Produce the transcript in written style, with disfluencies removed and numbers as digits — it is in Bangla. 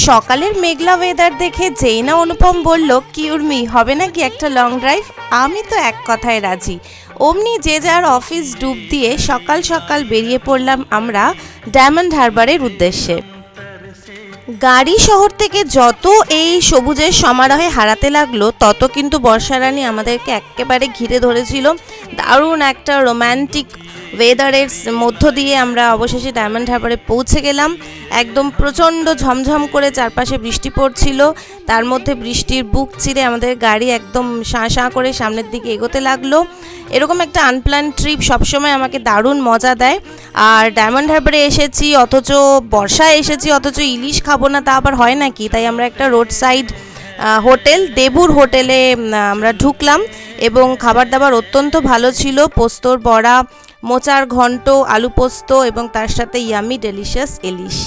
সকালের মেঘলা ওয়েদার দেখে যেই না অনুপম বলল, কি উর্মি, হবে নাকি একটা লং ড্রাইভ? আমি তো এক কথায় রাজি। অমনি যে যার অফিস ডুব দিয়ে সকাল সকাল বেরিয়ে পড়লাম আমরা ডায়মন্ড হারবারের উদ্দেশ্যে। গাড়ি শহর থেকে যত এই সবুজের সমারোহে হারাতে লাগলো, তত কিন্তু বর্ষারানী আমাদেরকে একেবারে ঘিরে ধরেছিল। দারুণ একটা রোম্যান্টিক ওয়েদারের মধ্য দিয়ে আমরা অবশেষে ডায়মন্ড হারবারে পৌঁছে গেলাম। একদম প্রচণ্ড ঝমঝম করে চারপাশে বৃষ্টি পড়ছিল, তার মধ্যে বৃষ্টির বুক চিরে আমাদের গাড়ি একদম শাঁ শাঁ করে সামনের দিকে এগোতে লাগলো। এরকম একটা আনপ্ল্যান ট্রিপ সবসময় আমাকে দারুণ মজা দেয়। আর ডায়মন্ড হারবারে এসেছি অথচ বর্ষায় এসেছি, অথচ ইলিশ খাবো না, তা আবার হয় নাকি? তাই আমরা একটা রোড সাইড হোটেল দেবুর হোটেলে আমরা ঢুকলাম এবং খাবার দাবার অত্যন্ত ভালো ছিল। পোস্তর বড়া, মোচার ঘন্ট, আলু পোস্ত এবং তার সাথে ইয়ামি ডেলিশিয়াস ইলিশ।